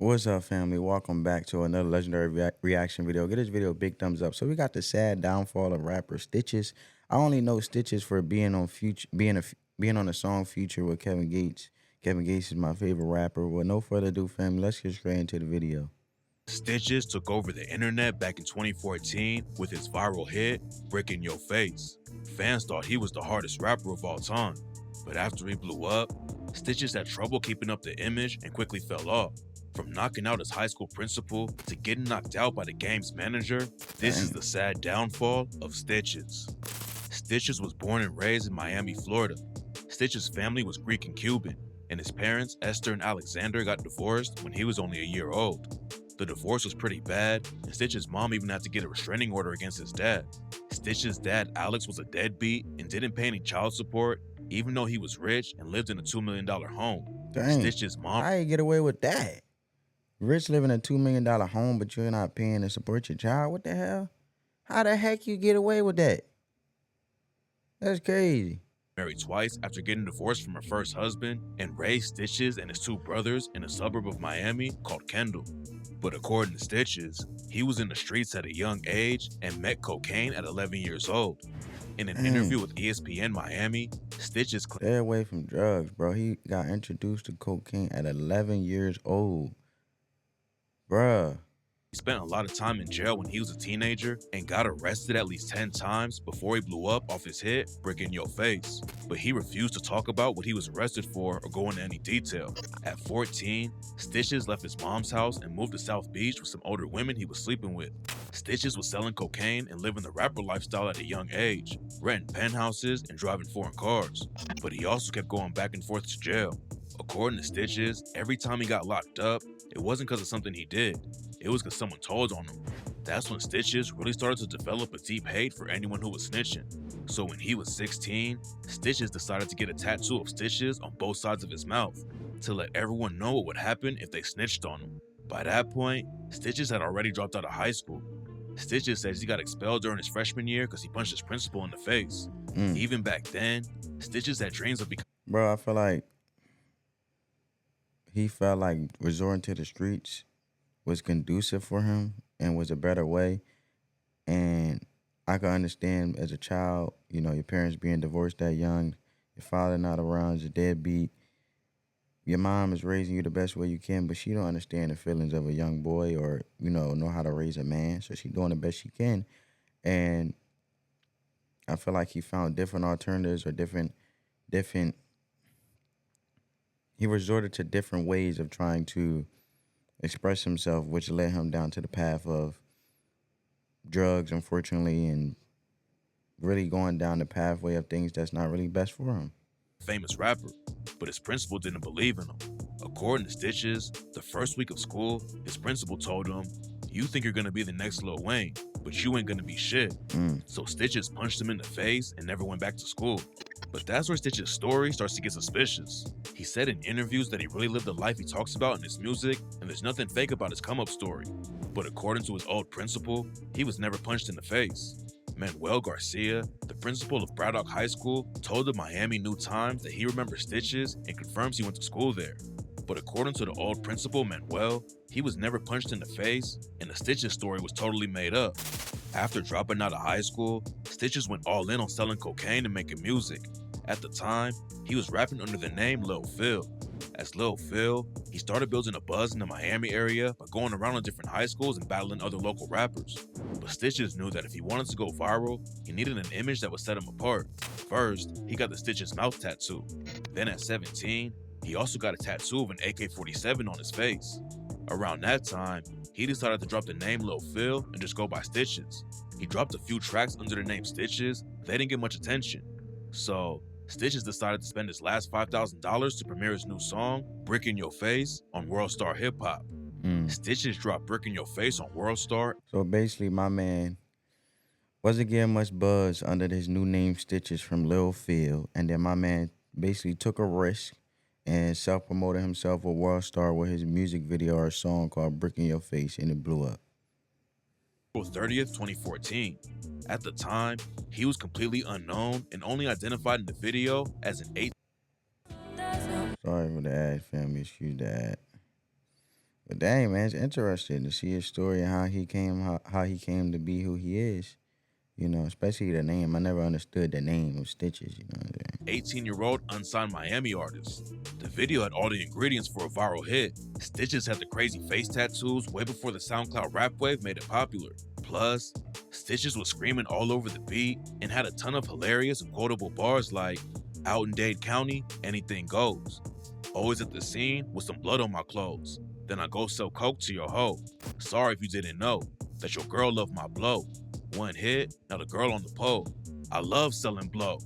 What's up, family? Welcome back to another legendary reaction video. Get this video a big thumbs up. So we got the sad downfall of rapper Stitches. I only know Stitches for being on Future, being on the song Future with Kevin Gates. Kevin Gates is my favorite rapper. With no further ado, family, let's get straight into the video. Stitches took over the internet back in 2014 with his viral hit, Brick in Your Face. Fans thought he was the hardest rapper of all time, but after he blew up, Stitches had trouble keeping up the image and quickly fell off. From knocking out his high school principal to getting knocked out by the game's manager, this is the sad downfall of Stitches. Stitches was born and raised in Miami, Florida. Stitches' family was Greek and Cuban, and his parents, Esther and Alexander, got divorced when he was only a year old. The divorce was pretty bad, and Stitch's mom even had to get a restraining order against his dad. Stitch's dad, Alex, was a deadbeat and didn't pay any child support, even though he was rich and lived in a $2 million home. Dang, Stitch's mom. How you get away with that? Rich living in a $2 million home, but you're not paying to support your child? What the hell? How the heck you get away with that? That's crazy. Married twice after getting divorced from her first husband and raised Stitches and his two brothers in a suburb of Miami called Kendall. But according to Stitches, he was in the streets at a young age and met cocaine at 11 years old. In an interview with ESPN Miami, Stitches claimed, Stay away from drugs, bro. He got introduced to cocaine at 11 years old. Bruh. he spent a lot of time in jail when he was a teenager and got arrested at least 10 times before he blew up off his hit, Brick in Your Face. But he refused to talk about what he was arrested for or go into any detail. At 14, Stitches left his mom's house and moved to South Beach with some older women he was sleeping with. Stitches was selling cocaine and living the rapper lifestyle at a young age, renting penthouses and driving foreign cars. But he also kept going back and forth to jail. According to Stitches, every time he got locked up, it wasn't because of something he did. It was because someone told on him. That's when Stitches really started to develop a deep hate for anyone who was snitching. So when he was 16, Stitches decided to get a tattoo of Stitches on both sides of his mouth to let everyone know what would happen if they snitched on him. By that point, Stitches had already dropped out of high school. Stitches says he got expelled during his freshman year because he punched his principal in the face. Even back then, Stitches had dreams of becoming. Bro, I feel like he felt like resorting to the streets was conducive for him and was a better way. And I could understand as a child, you know, your parents being divorced that young, your father not around, your deadbeat. Your mom is raising you the best way you can, but she don't understand the feelings of a young boy or, you know how to raise a man. So she's doing the best she can. And I feel like he found different alternatives or he resorted to different ways of trying to express himself, which led him down to the path of drugs, unfortunately, and really going down the pathway of things that's not really best for him. Famous rapper, but his principal didn't believe in him. According to Stitches, the first week of school, his principal told him, "You think you're gonna be the next Lil Wayne, but you ain't gonna be shit." So Stitches punched him in the face and never went back to school. But that's where Stitches' story starts to get suspicious. He said in interviews that he really lived the life he talks about in his music, and there's nothing fake about his come-up story. But according to his old principal, he was never punched in the face. Manuel Garcia, the principal of Braddock High School, told the Miami New Times that he remembers Stitches and confirms he went to school there. But according to the old principal, Manuel, he was never punched in the face, and the Stitches story was totally made up. After dropping out of high school, Stitches went all in on selling cocaine and making music. At the time, he was rapping under the name Lil Phil. As Lil Phil, he started building a buzz in the Miami area by going around to different high schools and battling other local rappers. But Stitches knew that if he wanted to go viral, he needed an image that would set him apart. First, he got the Stitches mouth tattoo. Then at 17, he also got a tattoo of an AK-47 on his face. Around that time, he decided to drop the name Lil Phil and just go by Stitches. He dropped a few tracks under the name Stitches, but they didn't get much attention. So, Stitches decided to spend his last $5,000 to premiere his new song, Brick in Your Face, on World Star Hip Hop. Stitches dropped Brick in Your Face on World Star. So basically, my man wasn't getting much buzz under his new name Stitches from Lil Phil. And then my man basically took a risk and self-promoted himself with World Star with his music video or song called Brick in Your Face, and it blew up. April 30th, 2014. At the time, he was completely unknown and only identified in the video as an 8. Sorry for the ad, family. Excuse the ad. But dang, man, it's interesting to see his story and how he came to be who he is. You know, especially the name. I never understood the name of Stitches. You know what I'm 18-year-old unsigned Miami artist. The video had all the ingredients for a viral hit. Stitches had the crazy face tattoos way before the SoundCloud rap wave made it popular. Plus, Stitches was screaming all over the beat and had a ton of hilarious and quotable bars like, "Out in Dade County, anything goes. Always at the scene with some blood on my clothes. Then I go sell coke to your hoe. Sorry if you didn't know that your girl loved my blow. One hit, now the girl on the pole. I love selling blow."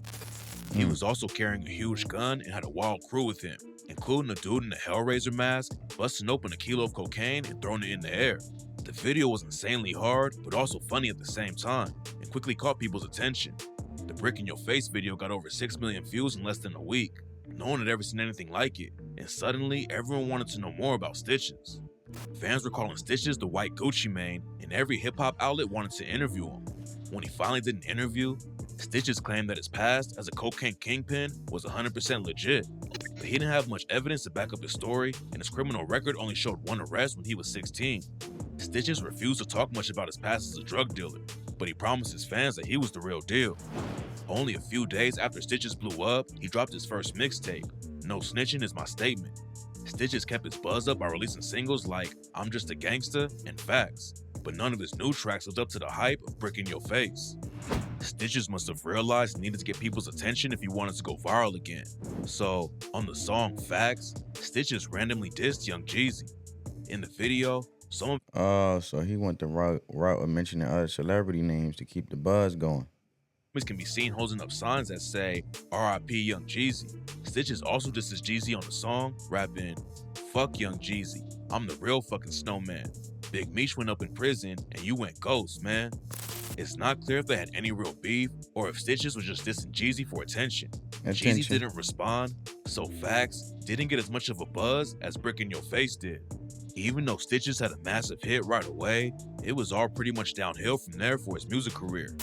He saying? was also carrying a huge gun and had a wild crew with him, including a dude in a Hellraiser mask, busting open a kilo of cocaine and throwing it in the air. The video was insanely hard, but also funny at the same time, and quickly caught people's attention. The Brick in Your Face video got over 6 million views in less than a week. No one had ever seen anything like it, and suddenly everyone wanted to know more about Stitches. Fans were calling Stitches the White Gucci Mane, and every hip hop outlet wanted to interview him. When he finally did an interview, Stitches claimed that his past as a cocaine kingpin was 100% legit, but he didn't have much evidence to back up his story, and his criminal record only showed one arrest when he was 16. Stitches refused to talk much about his past as a drug dealer, but he promised his fans that he was the real deal. Only a few days after Stitches blew up, he dropped his first mixtape, No Snitching Is My Statement. Stitches kept his buzz up by releasing singles like I'm Just a Gangsta and Facts, but none of his new tracks lived up to the hype of Brick in Your Face. Stitches must have realized he needed to get people's attention if he wanted to go viral again. So, on the song Facts, Stitches randomly dissed Young Jeezy. In the video, some of Oh, so he went the route of mentioning other celebrity names to keep the buzz going. his can be seen holding up signs that say RIP Young Jeezy. Stitches also disses Jeezy on the song, rapping, "Fuck Young Jeezy, I'm the real fucking snowman. Big Meech went up in prison and you went ghost, man." It's not clear if they had any real beef or if Stitches was just dissing Jeezy for attention. Jeezy Attention. didn't respond, so Facts didn't get as much of a buzz as Brick in Your Face did. Even though Stitches had a massive hit right away, it was all pretty much downhill from there for his music career.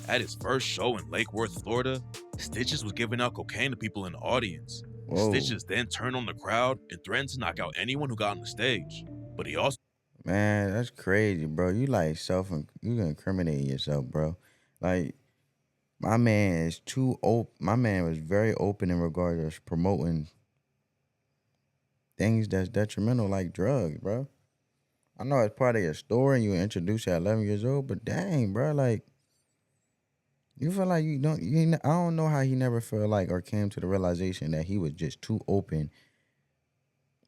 At his first show in Lake Worth, Florida, Stitches was giving out cocaine to people in the audience. Whoa. Stitches then turned on the crowd and threatened to knock out anyone who got on the stage. But he also Man, that's crazy, bro. You like you incriminating yourself, bro. Like my man is too open. My man was very open in regard to promoting things that's detrimental, like drugs, bro. I know it's part of your story and you were introduced at 11 years old, but dang, bro, like you feel like you don't. I don't know how he never felt like or came to the realization that he was just too open.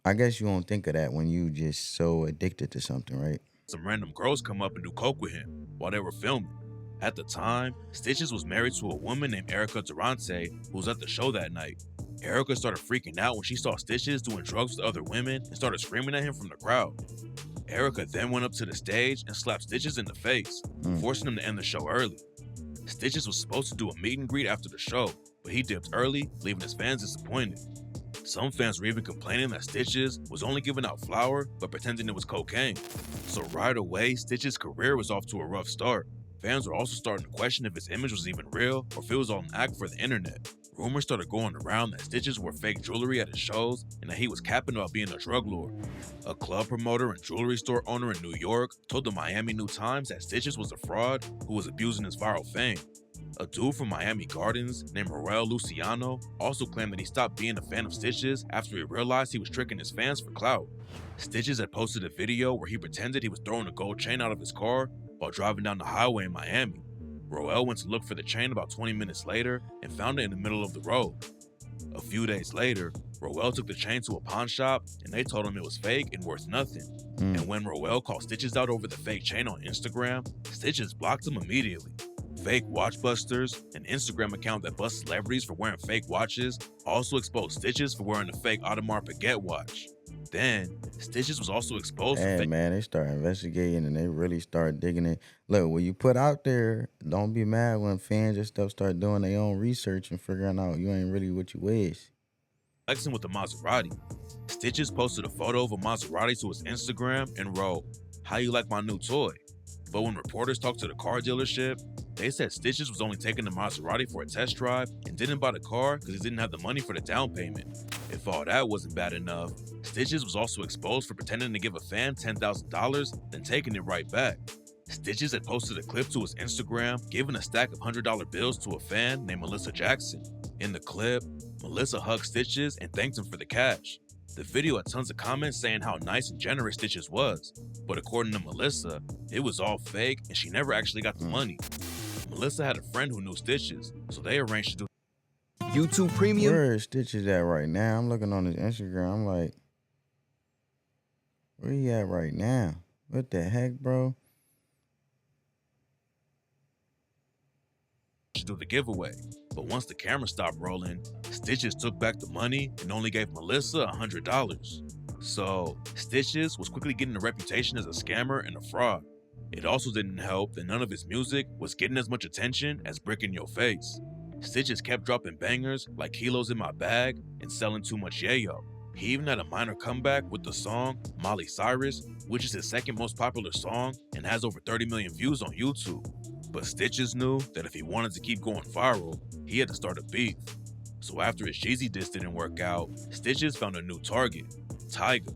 I guess you don't think of that when you just so addicted to something, right? some random girls come up and do coke with him while they were filming. At the time, Stitches was married to a woman named Erica Durante who was at the show that night. Erica started freaking out when she saw Stitches doing drugs with other women and started screaming at him from the crowd. Erica then went up to the stage and slapped Stitches in the face, forcing him to end the show early. Stitches was supposed to do a meet and greet after the show, but he dipped early, leaving his fans disappointed. Some fans were even complaining that Stitches was only giving out flour, but pretending it was cocaine. So right away, Stitches' career was off to a rough start. Fans were also starting to question if his image was even real or if it was all an act for the internet. Rumors started going around that Stitches wore fake jewelry at his shows and that he was capping about being a drug lord. A club promoter and jewelry store owner in New York told the Miami New Times that Stitches was a fraud who was abusing his viral fame. A dude from Miami Gardens named Roel Luciano also claimed that he stopped being a fan of Stitches after he realized he was tricking his fans for clout. Stitches had posted a video where he pretended he was throwing a gold chain out of his car while driving down the highway in Miami. Roel went to look for the chain about 20 minutes later and found it in the middle of the road. A few days later, Roel took the chain to a pawn shop and they told him it was fake and worth nothing. And when Roel called Stitches out over the fake chain on Instagram, Stitches blocked him immediately. Fake Watchbusters, an Instagram account that busts celebrities for wearing fake watches, also exposed Stitches for wearing a fake Audemars Piguet watch. Then, Stitches was also exposed for Hey, fake man, they start investigating and they really start digging it. Look, when you put out there, don't be mad when fans and stuff start doing their own research and figuring out you ain't really what you is. flexing with a Maserati. Stitches posted a photo of a Maserati to his Instagram and wrote, "How you like my new toy?" But when reporters talked to the car dealership, They said Stitches was only taking the Maserati for a test drive and didn't buy the car because he didn't have the money for the down payment. If all that wasn't bad enough, Stitches was also exposed for pretending to give a fan $10,000, then taking it right back. Stitches had posted a clip to his Instagram giving a stack of $100 bills to a fan named Melissa Jackson. In the clip, Melissa hugged Stitches and thanked him for the cash. The video had tons of comments saying how nice and generous Stitches was, but according to Melissa, it was all fake and she never actually got the money. Melissa had a friend who knew Stitches, so they arranged to do YouTube Premium. Where is Stitches at right now? I'm looking on his Instagram. I'm like, where he at right now? What the heck, bro? the giveaway. But once the camera stopped rolling, Stitches took back the money and only gave Melissa $100. So, Stitches was quickly getting a reputation as a scammer and a fraud. It also didn't help that none of his music was getting as much attention as Brick in Your Face. Stitches kept dropping bangers like Kilos in My Bag and Selling Too Much Yayo. He even had a minor comeback with the song Molly Cyrus, which is his second most popular song and has over 30 million views on YouTube. But Stitches knew that if he wanted to keep going viral, he had to start a beef. So after his Jeezy diss didn't work out, Stitches found a new target, Tyga.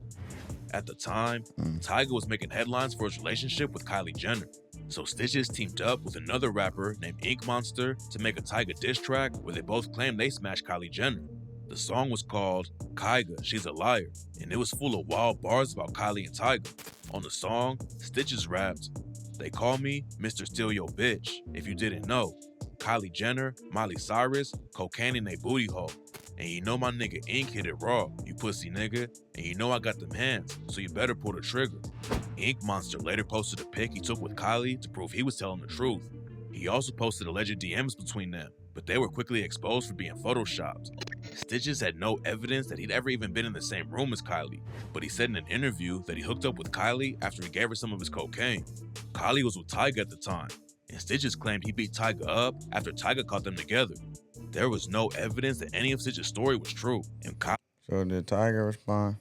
At the time, Tyga was making headlines for his relationship with Kylie Jenner. So Stitches teamed up with another rapper named Ink Monster to make a Tyga diss track where they both claimed they smashed Kylie Jenner. The song was called Kyga, She's a Liar, and it was full of wild bars about Kylie and Tyga. On the song, Stitches rapped, "They call me Mr. Steal Your Bitch, if you didn't know. Kylie Jenner, Miley Cyrus, cocaine in they booty hole. And you know my nigga Ink hit it raw, you pussy nigga. And you know I got them hands, so you better pull the trigger." Ink Monster later posted a pic he took with Kylie to prove he was telling the truth. He also posted alleged DMs between them, but they were quickly exposed for being photoshopped. Stitches had no evidence that he'd ever even been in the same room as Kylie, but he said in an interview that he hooked up with Kylie after he gave her some of his cocaine. Kylie was with Tyga at the time, and Stitches claimed he beat Tyga up after Tyga caught them together. There was no evidence that any of Stitches' story was true, and Kylie So did Tyga respond?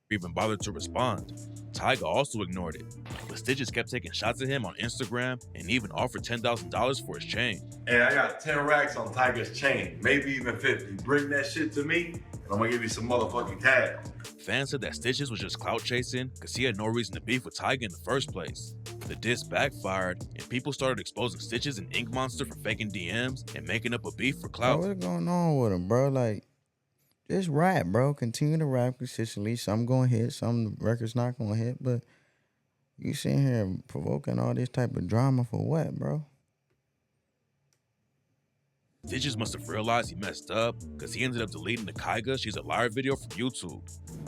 even bothered to respond. Tyga also ignored it, but Stitches kept taking shots at him on Instagram and even offered $10,000 for his chain. Hey, I got 10 racks on Tiger's chain, maybe even 50. Bring that shit to me, and I'm gonna give you some motherfucking cash. Fans said that Stitches was just clout chasing because he had no reason to beef with Tyga in the first place. The diss backfired, and people started exposing Stitches and Ink Monster for faking DMs and making up a beef for Bro, clout. what's going on with him, bro? Like, just rap, bro. Continue to rap consistently. Some gonna hit, some records not gonna hit, but you sitting here provoking all this type of drama for what, bro? Stitches must have realized he messed up because he ended up deleting the Kyga She's a Liar video from YouTube.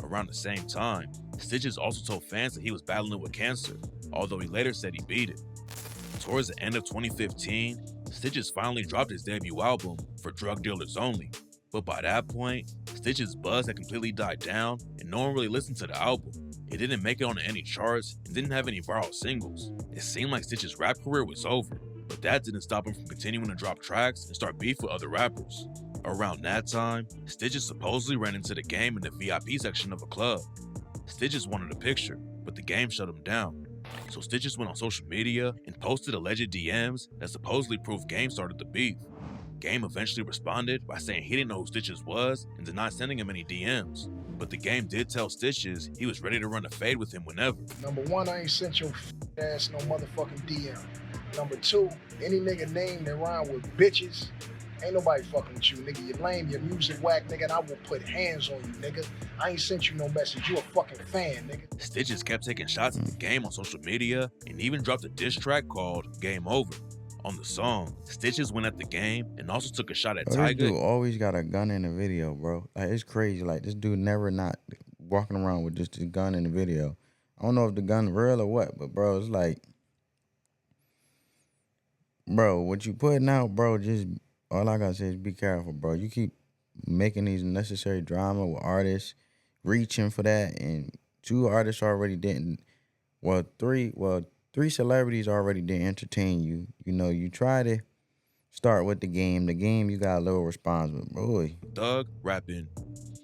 Around the same time, Stitches also told fans that he was battling with cancer, although he later said he beat it. Towards the end of 2015, Stitches finally dropped his debut album, For Drug Dealers Only. But by that point, Stitches' buzz had completely died down and no one really listened to the album. It didn't make it onto any charts and didn't have any viral singles. It seemed like Stitches' rap career was over, but that didn't stop him from continuing to drop tracks and start beef with other rappers. Around that time, Stitches supposedly ran into the game in the VIP section of a club. Stitches wanted a picture, but the game shut him down. So Stitches went on social media and posted alleged DMs that supposedly proved Game started the beef. Game eventually responded by saying he didn't know who Stitches was and denied sending him any DMs. But the Game did tell Stitches he was ready to run a fade with him whenever. Number one, I ain't sent your ass no motherfucking DM. Number two, any nigga name that rhyme with bitches, ain't nobody fucking with you, nigga. You lame, your music whack, nigga, and I will put hands on you, nigga. I ain't sent you no message. You a fucking fan, nigga. Stitches kept taking shots at the Game on social media and even dropped a diss track called Game Over. On the song, Stitches went at the Game and also took a shot at Bro, this dude Tyga. always got a gun in the video, bro. Like, it's crazy. Like, this dude never not walking around with just his gun in the video. I don't know if the gun real or what, but bro, it's like, bro, what you putting out, bro, just all I gotta say is be careful, bro. You keep making these necessary drama with artists, reaching for that, and two artists already didn't. Three celebrities already didn't entertain you. You know, you try to start with the game. The game, you got a little response, but boy, Thug rapping,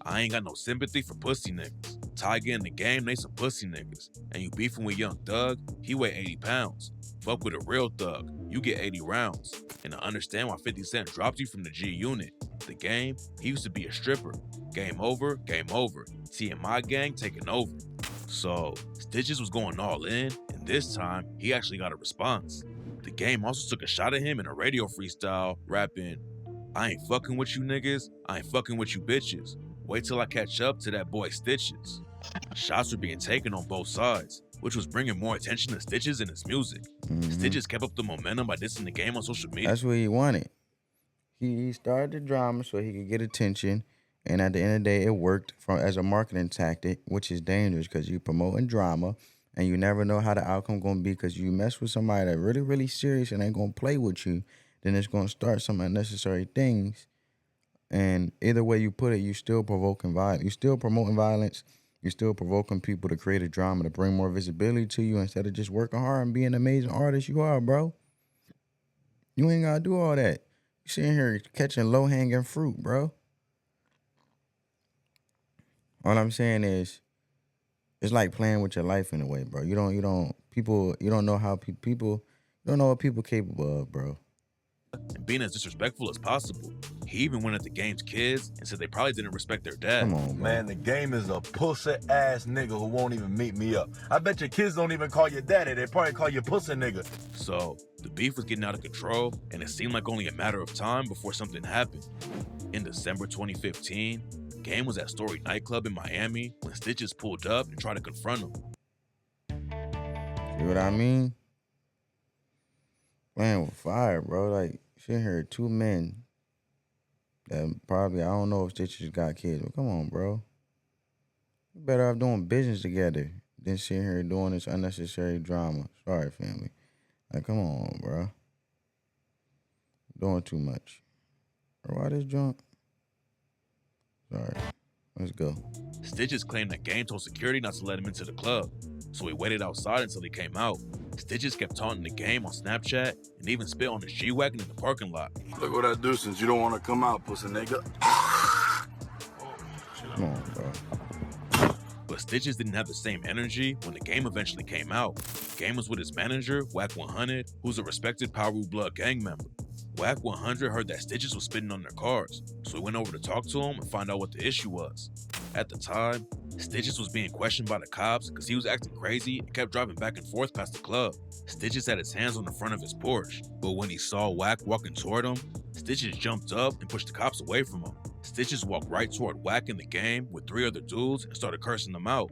"I ain't got no sympathy for pussy niggas." Tiger in the game, they some pussy niggas. And you beefing with Young Thug, he weigh 80 pounds. Fuck with a real thug, you get 80 rounds. And I understand why 50 Cent dropped you from the G Unit. The game, he used to be a stripper. Game over, game over. See, in my gang, taking over. So, Stitches was going all in, and this time, he actually got a response. The game also took a shot at him in a radio freestyle, rapping, I ain't fucking with you niggas, I ain't fucking with you bitches. Wait till I catch up to that boy Stitches. Shots were being taken on both sides, which was bringing more attention to Stitches and his music. Stitches kept up the momentum by dissing the game on social media. That's what he wanted. He started the drama so he could get attention, and at the end of the day, it worked as a marketing tactic, which is dangerous because you promoting drama, and you never know how the outcome going to be because you mess with somebody that really, really serious and ain't going to play with you, then it's going to start some unnecessary things. And either way you put it, you still provoking violence. You still promoting violence. You're still provoking people to create a drama to bring more visibility to you instead of just working hard and being an amazing artist you are, bro. You ain't got to do all that. You sitting here catching low-hanging fruit, bro. All I'm saying is, it's like playing with your life in a way, bro. You don't know what people capable of, bro. And being as disrespectful as possible. He even went at the game's kids and said they probably didn't respect their dad. Come on, bro. Man, the game is a pussy ass nigga who won't even meet me up. I bet your kids don't even call you daddy. They probably call you pussy nigga. So, the beef was getting out of control, and it seemed like only a matter of time before something happened. In December 2015, Game was at Story nightclub in Miami when Stitches pulled up and tried to confront him. You know what I mean? Man, with fire, bro. Like, sitting here, two men that probably, I don't know if Stitches got kids, but come on, bro. You better off doing business together than sitting here doing this unnecessary drama. Sorry, family. Like, come on, bro. Doing too much. Bro, why this drunk? Sorry. Let's go. Stitches claimed that Game told security not to let him into the club, so he waited outside until he came out. Stitches kept taunting the Game on Snapchat and even spit on his G-Wagon in the parking lot. Look what I do since you don't want to come out, pussy nigga. Come on, bro. But Stitches didn't have the same energy when the Game eventually came out. Game was with his manager, Whack 100, who's a respected Paru Blood gang member. Whack 100 heard that Stitches was spitting on their cars, so he went over to talk to him and find out what the issue was. At the time, Stitches was being questioned by the cops because he was acting crazy and kept driving back and forth past the club. Stitches had his hands on the front of his Porsche, but when he saw Whack walking toward him, Stitches jumped up and pushed the cops away from him. Stitches walked right toward Whack in the Game with 3 other dudes and started cursing them out.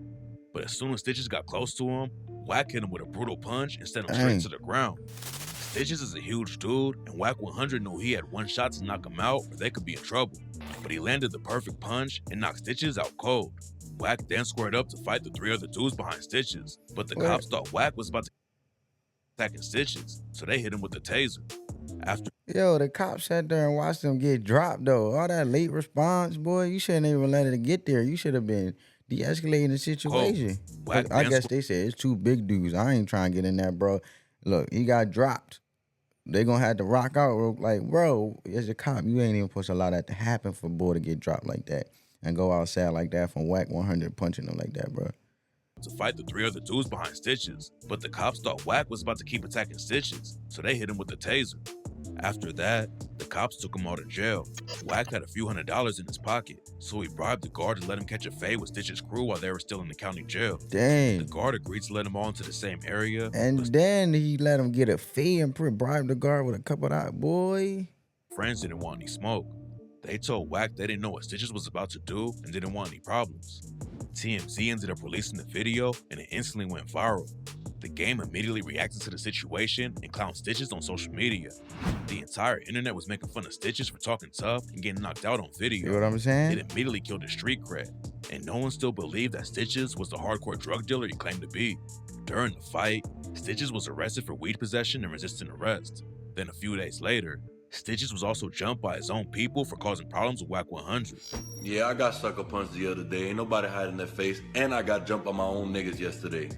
But as soon as Stitches got close to him, Whack hit him with a brutal punch and sent him straight to the ground. Stitches is a huge dude, and Whack 100 knew he had one shot to knock him out or they could be in trouble. But he landed the perfect punch and knocked Stitches out cold. Whack then squared up to fight the 3 other dudes behind Stitches, but the cops thought Whack was about to attack Stitches, so they hit him with the taser. After The cops sat there and watched them get dropped, though. All that late response, boy, you shouldn't even let it get there. You should have been de-escalating the situation. I guess they said it's 2 big dudes. I ain't trying to get in there, bro. Look, he got dropped. They gonna have to rock out. Like, bro, as a cop, you ain't even supposed to allow that to happen for a boy to get dropped like that and go outside like that from Whack 100 punching him like that, bro. To fight the 3 other dudes behind Stitches, but the cops thought Whack was about to keep attacking Stitches, so they hit him with the taser. After that, the cops took him out of jail. Whack had a few $100s in his pocket, so he bribed the guard to let him catch a fade with Stitch's crew while they were still in the county jail. Dang. The guard agreed to let them all into the same area. And then he let him get a fee and bribe the guard with a couple of that, boy. Friends didn't want any smoke. They told Whack they didn't know what Stitches was about to do and didn't want any problems. TMZ ended up releasing the video and it instantly went viral. The Game immediately reacted to the situation and clowned Stitches on social media. The entire internet was making fun of Stitches for talking tough and getting knocked out on video. You know what I'm saying? It immediately killed his street cred, and no one still believed that Stitches was the hardcore drug dealer he claimed to be. During the fight, Stitches was arrested for weed possession and resisting arrest. Then a few days later, Stitches was also jumped by his own people for causing problems with Whack 100. Yeah, I got sucker punched the other day. Ain't nobody hiding their face. And I got jumped by my own niggas yesterday.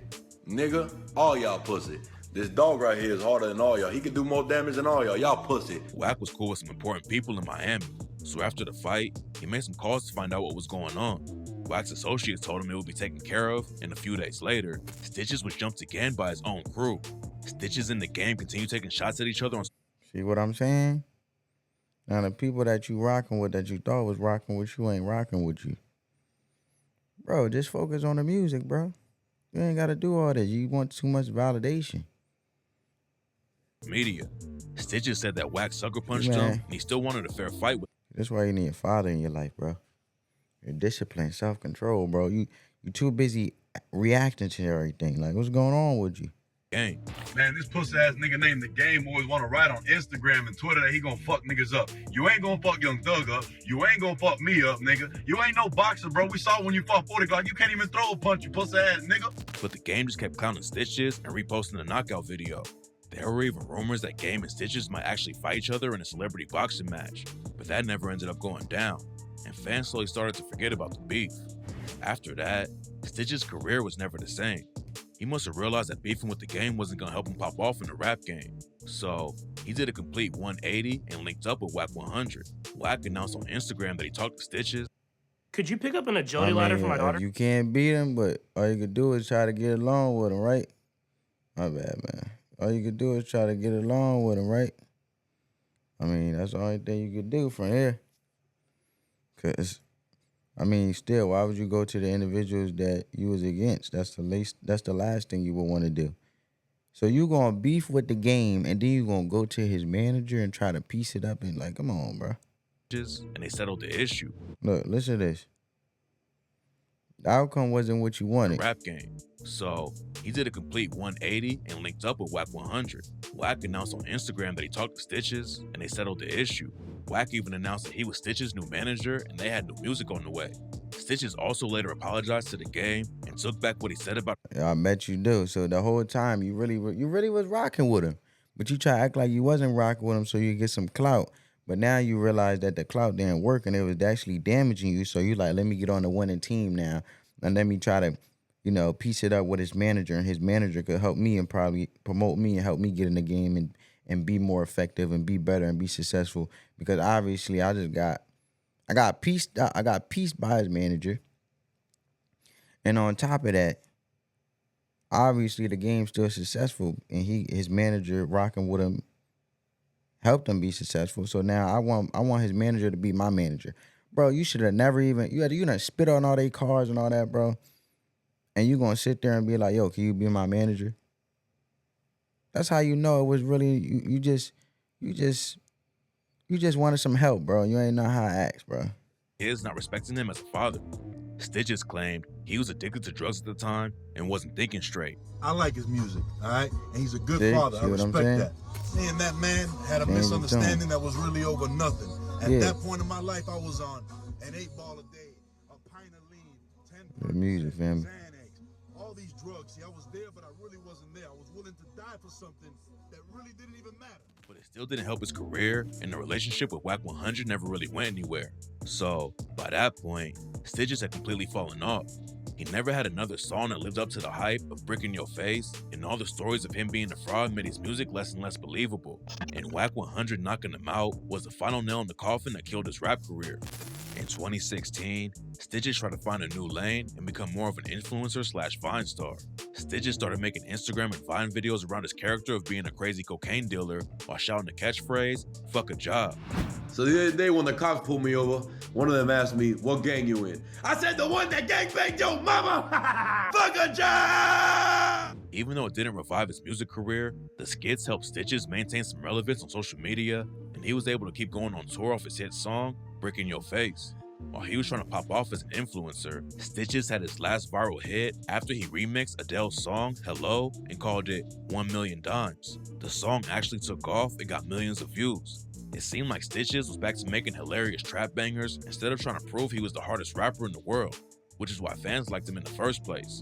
Nigga, all y'all pussy. This dog right here is harder than all y'all. He can do more damage than all y'all. Y'all pussy. Whack was cool with some important people in Miami. So after the fight, he made some calls to find out what was going on. Wack's associates told him it would be taken care of, and a few days later, Stitches was jumped again by his own crew. Stitches in the game continued taking shots at each other on See what I'm saying? Now the people that you rocking with, that you thought was rocking with you, ain't rocking with you. Bro, just focus on the music, bro. You ain't got to do all that. You want too much validation. media. Stitches said that Wack sucker punched Man. him, and he still wanted a fair fight with That's why you need a father in your life, bro. Your discipline, self-control, bro. You too busy reacting to everything. Like, what's going on with you? the game. Man, this pussy ass nigga named The Game always want to write on Instagram and Twitter that he gonna fuck niggas up. You ain't gonna fuck Young Thug up. You ain't gonna fuck me up, nigga. You ain't no boxer, bro. We saw when you fought 40 Glock. You can't even throw a punch, you pussy ass nigga. But the game just kept clowning Stitches and reposting the knockout video. There were even rumors that Game and Stitches might actually fight each other in a celebrity boxing match, but that never ended up going down, and fans slowly started to forget about the beef. After that, Stitches' career was never the same. He must have realized that beefing with the Game wasn't gonna help him pop off in the rap game. So, he did a complete 180 and linked up with Wack 100. Wack announced on Instagram that he talked to Stitches. Could you pick up an agility ladder for my daughter? You can't beat him, but all you could do is try to get along with him, right? My bad, man. All you could do is try to get along with him, right? I mean, that's the only thing you could do from here. Cause, I mean, still, why would you go to the individuals that you was against? That's the last thing you would want to do. So you gonna beef with the Game, and then you gonna go to his manager and try to piece it up and like, come on, bro. And they settled the issue. Look, listen to this. The outcome wasn't what you wanted. Rap game. So, he did a complete 180 and linked up with Wack 100. Wack announced on Instagram that he talked to Stitches, and they settled the issue. Wack even announced that he was Stitches' new manager, and they had new music on the way. Stitches also later apologized to the Game and took back what he said about. I bet you do. So the whole time you really was rocking with him, but you try to act like you wasn't rocking with him so you get some clout. But now you realize that the clout didn't work and it was actually damaging you. So you like, let me get on the winning team now, and let me try to, piece it up with his manager, and his manager could help me and probably promote me and help me get in the game and be more effective and be better and be successful. Because obviously I got pieced by his manager. And on top of that, obviously the Game's still successful, and his manager rocking with him helped him be successful. So now I want his manager to be my manager. Bro, you should have never even, you done spit on all their cars and all that, bro. And you gonna sit there and be like, yo, can you be my manager? That's how you know it was really, you just wanted some help, bro. You ain't know how to act, bro. Kids not respecting him as a father. Stitches claimed he was addicted to drugs at the time and wasn't thinking straight. I like his music, all right? And he's a good See? father. See I what I'm respect saying? that. Seeing that man had a Change his misunderstanding tone. that was really over nothing. At Yeah. that point in my life, I was on an 8-ball a day, a pint of lean, 10 The music, fam. Xanax, all these drugs. See, I was there, but I really wasn't there. I was willing to die for something that really didn't even matter. But it still didn't help his career, and the relationship with Wack 100 never really went anywhere. So, by that point, Stitches had completely fallen off. He never had another song that lived up to the hype of Brick in Your Face, and all the stories of him being a fraud made his music less and less believable. And Wack 100 knocking him out was the final nail in the coffin that killed his rap career. In 2016, Stitches tried to find a new lane and become more of an influencer/Vine star. Stitches started making Instagram and Vine videos around his character of being a crazy cocaine dealer while shouting the catchphrase, "Fuck a job." So the other day when the cops pulled me over, one of them asked me, what gang you in? I said, the one that gangbanged your mama! Fuck a job! Even though it didn't revive his music career, the skits helped Stitches maintain some relevance on social media, and he was able to keep going on tour off his hit song, Brick in Your Face. While he was trying to pop off as an influencer, Stitches had his last viral hit after he remixed Adele's song, Hello, and called it 1 Million Dimes. The song actually took off and got millions of views. It seemed like Stitches was back to making hilarious trap bangers instead of trying to prove he was the hardest rapper in the world, which is why fans liked him in the first place.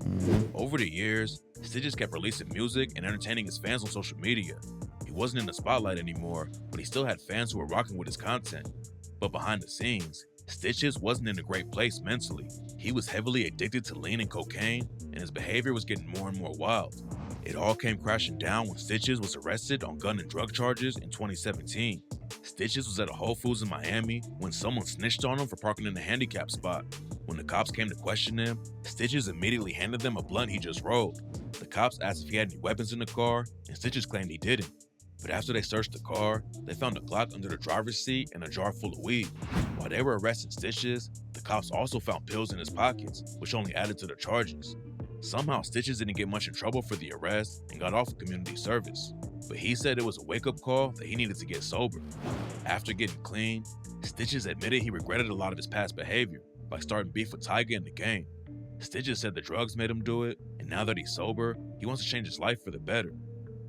Over the years, Stitches kept releasing music and entertaining his fans on social media. He wasn't in the spotlight anymore, but he still had fans who were rocking with his content. But behind the scenes, Stitches wasn't in a great place mentally. He was heavily addicted to lean and cocaine, and his behavior was getting more and more wild. It all came crashing down when Stitches was arrested on gun and drug charges in 2017. Stitches was at a Whole Foods in Miami when someone snitched on him for parking in a handicap spot. When the cops came to question him, Stitches immediately handed them a blunt he just rolled. The cops asked if he had any weapons in the car, and Stitches claimed he didn't. But after they searched the car, they found a Glock under the driver's seat and a jar full of weed. While they were arresting Stitches, the cops also found pills in his pockets, which only added to the charges. Somehow, Stitches didn't get much in trouble for the arrest and got off of community service. But he said it was a wake-up call that he needed to get sober. After getting clean, Stitches admitted he regretted a lot of his past behavior, like starting beef with Tyga in the game. Stitches said the drugs made him do it, and now that he's sober, he wants to change his life for the better.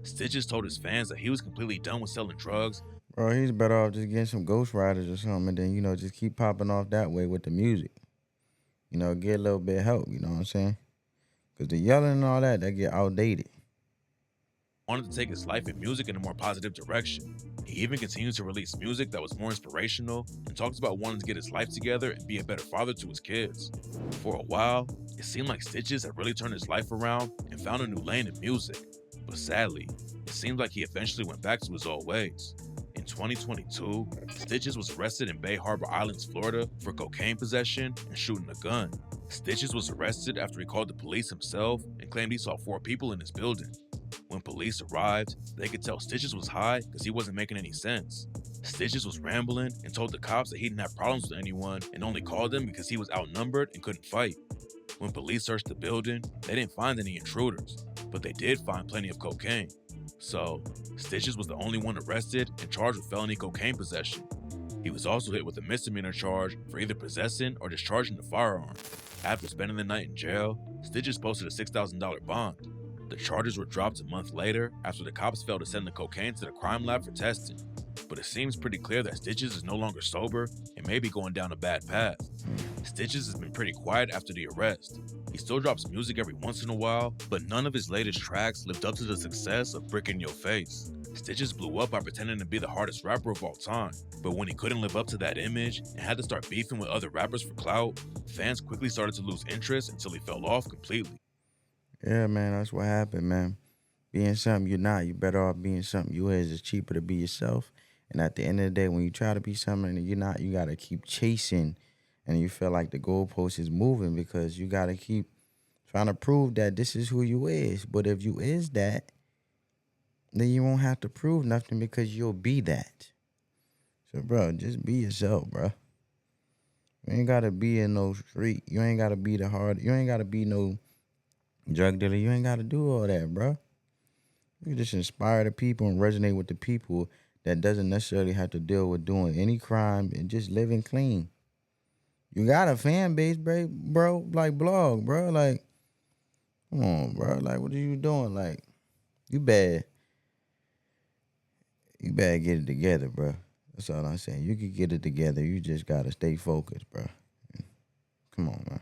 Stitches told his fans that he was completely done with selling drugs. Bro, he's better off just getting some ghostwriters or something and then, just keep popping off that way with the music. Get a little bit of help, you know what I'm saying? Because the yelling and all that get outdated. Wanted to take his life and music in a more positive direction. He even continued to release music that was more inspirational and talked about wanting to get his life together and be a better father to his kids. For a while, it seemed like Stitches had really turned his life around and found a new lane in music. But sadly, it seemed like he eventually went back to his old ways. In 2022, Stitches was arrested in Bay Harbor Islands, Florida for cocaine possession and shooting a gun. Stitches was arrested after he called the police himself and claimed he saw 4 people in his building. When police arrived, they could tell Stitches was high because he wasn't making any sense. Stitches was rambling and told the cops that he didn't have problems with anyone and only called them because he was outnumbered and couldn't fight. When police searched the building, they didn't find any intruders, but they did find plenty of cocaine. So, Stitches was the only one arrested and charged with felony cocaine possession. He was also hit with a misdemeanor charge for either possessing or discharging the firearm. After spending the night in jail, Stitches posted a $6,000 bond. The charges were dropped a month later after the cops failed to send the cocaine to the crime lab for testing. But it seems pretty clear that Stitches is no longer sober and may be going down a bad path. Stitches has been pretty quiet after the arrest. He still drops music every once in a while, but none of his latest tracks lived up to the success of Brick in Your Face. Stitches blew up by pretending to be the hardest rapper of all time, but when he couldn't live up to that image and had to start beefing with other rappers for clout, fans quickly started to lose interest until he fell off completely. Yeah, man, that's what happened, man. Being something you're not, you better off being something you is. It's cheaper to be yourself. And at the end of the day, when you try to be something that you're not, you got to keep chasing. And you feel like the goalpost is moving because you got to keep trying to prove that this is who you is. But if you is that, then you won't have to prove nothing because you'll be that. So, bro, just be yourself, bro. You ain't got to be in no street. You ain't got to be the hard. You ain't got to be no drug dealer. You ain't got to do all that, bro. You just inspire the people and resonate with the people that doesn't necessarily have to deal with doing any crime and just living clean. You got a fan base, bro, like blog, bro. Like, come on, bro. Like, what are you doing? Like, you bad. You better get it together, bro. That's all I'm saying. You can get it together. You just got to stay focused, bro. Come on, man.